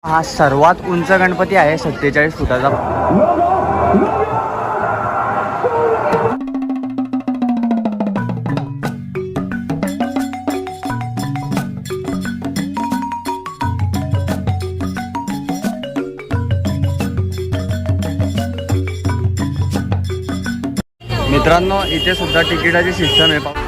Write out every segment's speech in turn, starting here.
हा सर्वात उंच गणपती आहे 47 फुटाचा। मित्रांनो इथे सुद्धा तिकिटाची सिस्टम आहे।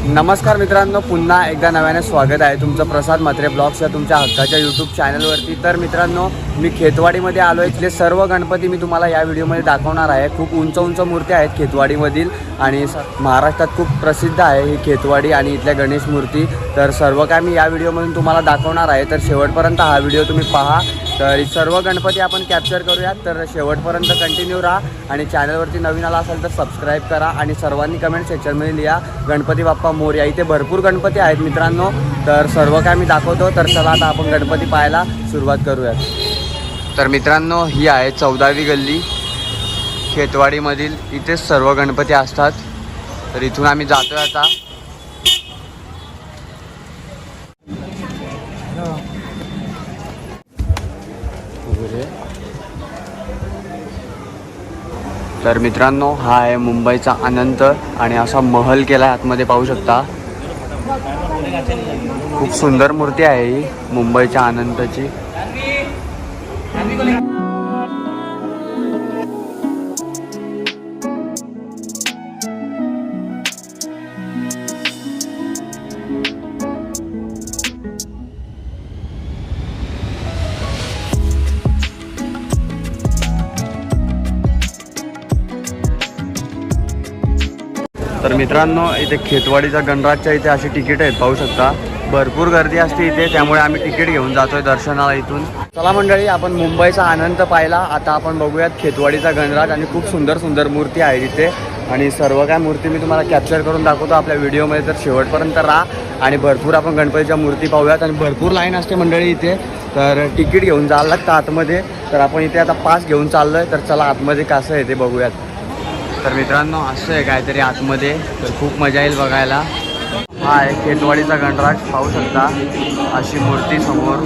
नमस्कार मित्रांनो, पुन्हा एकदा नव्याने स्वागत आहे तुमचं प्रसाद म्हात्रे ब्लॉग्स या तुमच्या हक्काच्या यूट्यूब चॅनलवरती। तर मित्रांनो मी खेतवाडीमध्ये आलो आहे। इथले सर्व गणपती मी तुम्हाला या व्हिडिओमध्ये दाखवणार आहे। खूप उंच उंच मूर्ती आहेत खेतवाडीमधील आणि महाराष्ट्रात खूप प्रसिद्ध आहे ही खेतवाडी आणि इथल्या गणेश मूर्ती। तर सर्व काय मी या व्हिडिओमधून तुम्हाला दाखवणार आहे। तर शेवटपर्यंत हा व्हिडिओ तुम्ही पहा। तर सर्व गणपती आपण कॅप्चर करूयात। तर शेवटपर्यंत कंटिन्यू राहा आणि चॅनलवरती नवीन आला असेल तर सबस्क्राईब करा आणि सर्वांनी कमेंट सेक्शनमध्ये लिहा गणपती बाप्पा मोरया। इथे भरपूर गणपती आहेत मित्रांनो। तर सर्व काय मी दाखवतो। तर चला आता आपण गणपती पाहायला सुरुवात करूयात। तर मित्रांनो ही आहे 14वी गल्ली खेतवाडीमधील। इथेच सर्व गणपती असतात। तर इथून आम्ही जातोय आता। तर मित्रांनो हा आहे मुंबईचा अनंत आणि असा महल केला आहे आतमध्ये पाहू शकता। खूप सुंदर मूर्ती आहे ही मुंबईच्या अनंतची। तर मित्रांनो इथे खेतवाडीचा गणराजच्या इथे अशी तिकीट आहेत पाहू शकता। भरपूर गर्दी असते इथे, त्यामुळे आम्ही तिकीट घेऊन जातोय दर्शनाला इथून। चला मंडळी आपण मुंबईचा आनंद पाहिला, आता आपण बघूयात खेतवाडीचा गणराज। आणि खूप सुंदर सुंदर मूर्ती आहे इथे आणि सर्व काय मूर्ती मी तुम्हाला कॅप्चर करून दाखवतो आपल्या व्हिडिओमध्ये। तर शेवटपर्यंत राहा आणि भरपूर आपण गणपतीच्या मूर्ती पाहूयात। आणि भरपूर लाईन असते मंडळी इथे, तर तिकीट घेऊन जायला लागतं आतमध्ये। तर आपण इथे आता पास घेऊन चाललोय। तर चला आतमध्ये कसं आहे ते बघूयात। तर मित्रांनो असं आहे काहीतरी आतमध्ये, तर खूप मजा येईल बघायला। हा आहे खेतवाडीचा गणराज पाहू शकता, अशी मूर्ती समोर।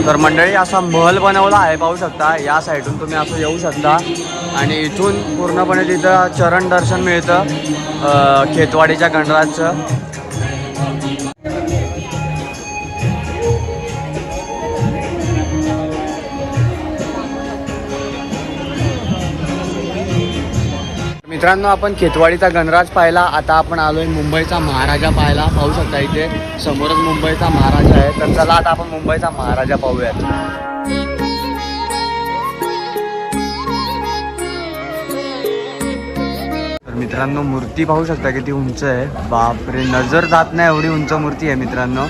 तर मंडळी असा महल बनवला आहे पाहू शकता। या साईडून तुम्ही असं येऊ शकता आणि इथून पूर्णपणे तिथं चरण दर्शन मिळतं खेतवाडीच्या गणराजचं। मित्रांनो आपण खेतवाडीचा गणराज पाहिला, आता आपण आलोय मुंबईचा महाराजा पाहायला। पाहू शकता इथे समोरच मुंबईचा महाराजा आहे। तर चला आता आपण मुंबईचा महाराजा पाहूयात। तर मित्रांनो मूर्ती पाहू शकता किती उंच आहे, बापरे नजर जात नाही एवढी उंच मूर्ती आहे मित्रांनो।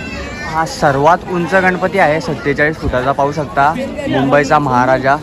हा सर्वात उंच गणपती आहे 47 फुटाचा पाहू शकता, मुंबईचा महाराजा।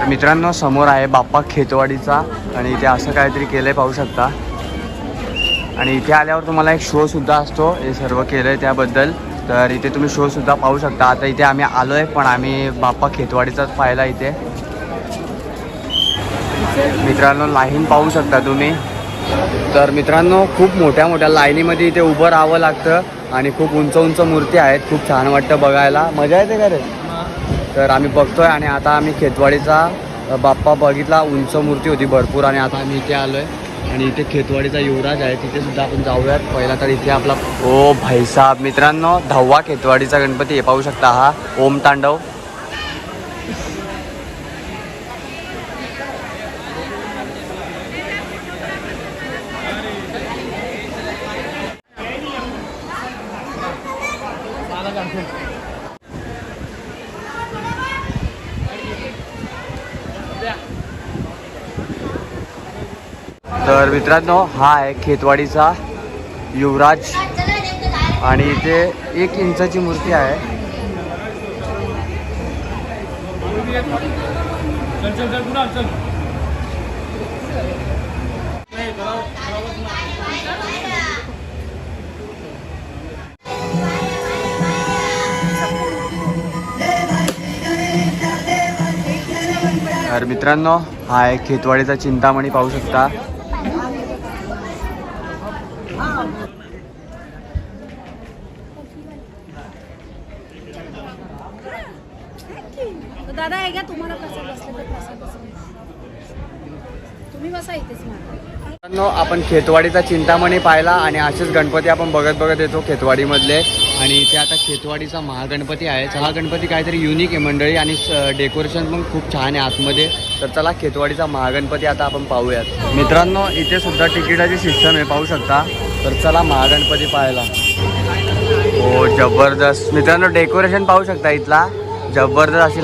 तर मित्रांनो समोर आहे बाप्पा खेतवाडीचा आणि इथे असं काहीतरी केलंय पाहू शकता. आणि इथे आल्यावर तुम्हाला एक शो सुद्धा असतो, हे सर्व केलंय त्याबद्दल. तर इथे तुम्ही शो सुद्धा पाहू शकता. आता इथे आम्ही आलोय पण आम्ही बाप्पा खेतवाडीचाच पाहिला इथे. मित्रांनो लाईन पाहू शकता तुम्ही. तर मित्रांनो खूप मोठ्या मोठ्या लाईनीमध्ये इथे उभं राहावं लागतं आणि खूप उंच उंच मूर्ती आहेत. खूप छान वाटतं बघायला, मजा येते का रे. तर आम्ही बघतोय आणि आता आम्ही खेतवाडीचा बाप्पा बघितला. उंच मूर्ती होती भरपूर आणि आता आम्ही इथे आलोय आणि इथे खेतवाडीचा युवराज आहे, तिथे सुद्धा आपण जाऊयात. पहिला तर इथे आपला ओ भाईसाहेब मित्रांनो 10वा खेतवाडीचा गणपती हे पाहू शकता. हा ओम तांडव. तर मित्रांनो हा आहे खेतवाडीचा युवराज आणि इथे 1 इंचाची मूर्ती आहे. तर मित्रांनो हा आहे खेतवाडीचा चिंतामणी पाहू शकता. दादा आहे का तुम्हाला कसं बसलं तर कसं तुम्ही बसा इथेच. मित्रांनो आपण खेतवाडीचा चिंतामणी पाहिला आणि असेच गणपती आपण बघत बघत येतो खेतवाडीमधले. आणि इथे आता खेतवाडीचा महागणपती आहे. चला गणपती काहीतरी युनिक आहे मंडळी आणि डेकोरेशन पण खूप छान आहे आतमध्ये. तर चला खेतवाडीचा महागणपती आता आपण पाहूयात. मित्रांनो इथे सुद्धा तिकिटाची सिस्टम आहे पाहू शकता. तर चला महागणपती पाहायला. हो जबरदस्त मित्रांनो डेकोरेशन पाहू शकता इथला. जबरदस्त अशी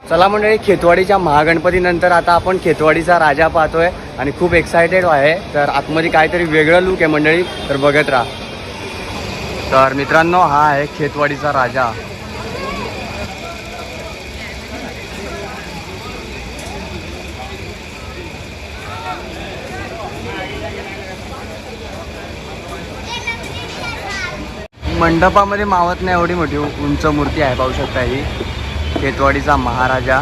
चला मंडळी खेतवाडीच्या महागणपतीनंतर आता आपण खेतवाडीचा राजा पाहतोय आणि खूप एक्सायटेड आहे. तर आतमध्ये काहीतरी वेगळं लुक आहे मंडळी, तर बघत राहा. तर मित्रांनो हा आहे खेतवाडीचा राजा. मंडपामध्ये मावत नाही एवढी मोठी उंच मूर्ती आहे पाहू शकता. ही खेतवाडीचा महाराजा.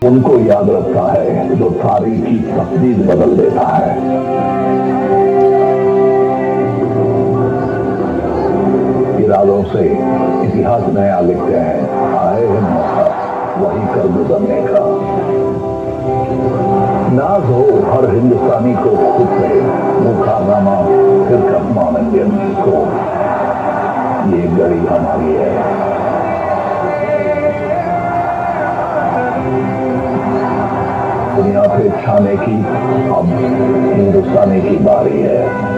उनको याद रखता है जो तारीख की तकदीर बदल देता है। इरादों से इतिहास नया लिखते हैं, आए हैं मौका वही कर गुजरने का। नाज हो हर हिंदुस्तानी को खुद से, वो कारनामा फिर कब मानेंगे को। ये गड़ी हमारी है। दुनिया पे छाने की अब हिंदुस्तानी की बारी है।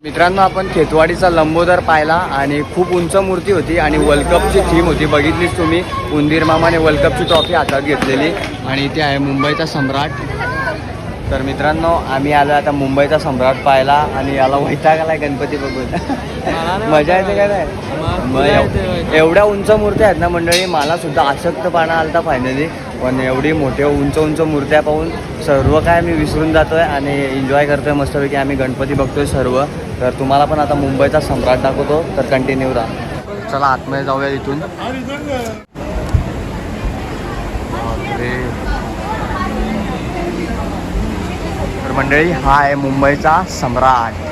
मित्रांनो, आपण खेतवाडीचा लंबोदर पाहिला आणि खूप उंच मूर्ती होती आणि वर्ल्ड कपची थीम होती. बघितलीच तुम्ही, उंदीर मामाने वर्ल्ड कपची ट्रॉफी हातात घेतलेली. आणि इथे आहे मुंबईचा सम्राट. तर मित्रांनो, आम्ही आलो आता मुंबईचा सम्राट पाहायला आणि याला वैताग आलाय गणपती बघून. मजा येते काय नाही. एवढ्या उंच मूर्त्या आहेत ना मंडळी, मला सुद्धा अशक्तपणा आलता फायनली. पण एवढी मोठे उंच उंच मूर्त्या पाहून सर्व काय मी विसरून जातोय आणि एन्जॉय करतोय मस्तपैकी. आम्ही गणपती बघतोय सर्व. तर तुम्हाला पण आता मुंबईचा सम्राट दाखवतो, तर कंटिन्यू राहा. चला आतमध्ये जाऊया इथून. तर मंडळी, हा आहे मुंबईचा सम्राट.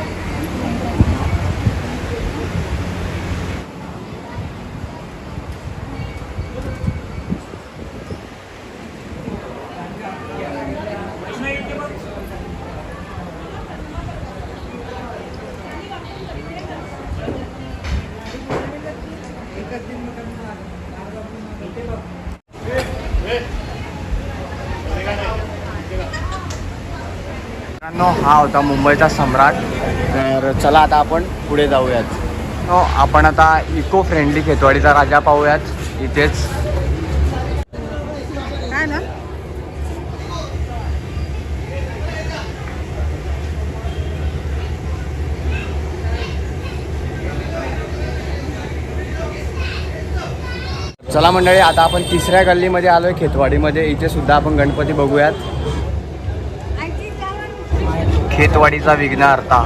हा होता मुंबईचा सम्राट. तर चला आता आपण पुढे जाऊयात. आपण आता इको फ्रेंडली खेतवाडीचा राजा पाहूयात इथेच. काय ना चला मंडळी, आता आपण तिसऱ्या गल्लीमध्ये आलोय खेतवाडीमध्ये. इथे सुद्धा आपण गणपती बघूयात. खेतवाडीचा विघ्नहर्ता.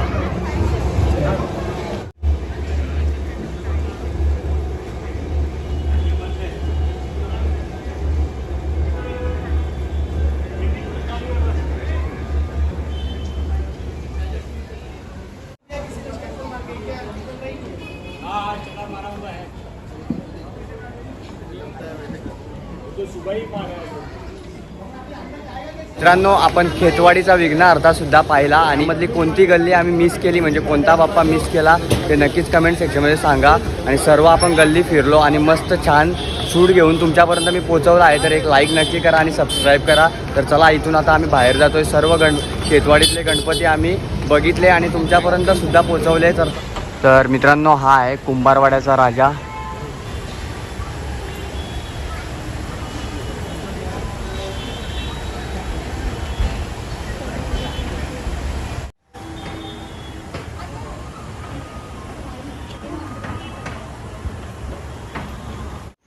मित्रांनो, आपण खेतवाडीचा विघ्नहर्ता सुद्धा पाहिला. आणि मधली कोणती गल्ली आम्ही मिस केली, म्हणजे कोणता बाप्पा मिस केला, ते नक्कीच कमेंट सेक्शनमध्ये सांगा. आणि सर्व आपण गल्ली फिरलो आणि मस्त छान शूट घेऊन तुमच्यापर्यंत मी पोहोचवला आहे. तर एक लाईक नक्की करा आणि सबस्क्राईब करा. तर चला, इथून आता आम्ही बाहेर जातोय. सर्व खेतवाडीतले गणपती आम्ही बघितले आणि तुमच्यापर्यंत सुद्धा पोहोचवले. तर मित्रांनो, हा आहे कुंभारवाड्याचा राजा.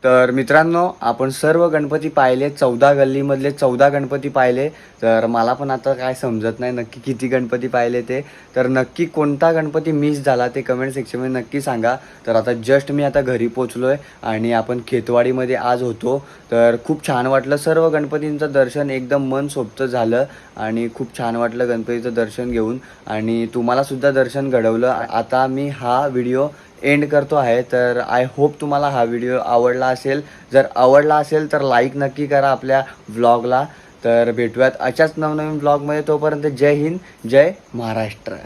तर मित्रांनो, आपण सर्व गणपती पाहिले, 14 गल्लीमधले 14 गणपती पाहिले. तर मला पण आता काय समजत नाही नक्की किती गणपती पाहिले ते. तर नक्की कोणता गणपती मिस झाला ते कमेंट सेक्शनमध्ये नक्की सांगा. तर आता जस्ट मी आता घरी पोचलो आहे आणि आपण खेतवाडीमध्ये आज होतो. तर खूप छान वाटलं, सर्व गणपतींचं दर्शन एकदम मनसोक्त झालं आणि खूप छान वाटलं गणपतीचं दर्शन घेऊन आणि तुम्हालासुद्धा दर्शन घडवलं. आता मी हा व्हिडिओ एंड करतो आहे. तर आय होप तुम्हाला हा व्हिडिओ आवडला असेल. जर आवडला असेल तर लाईक नक्की करा आपल्या व्लॉगला. तर भेटूयात अशाच नवनवीन व्लॉगमध्ये. तोपर्यंत जय हिंद, जय महाराष्ट्र.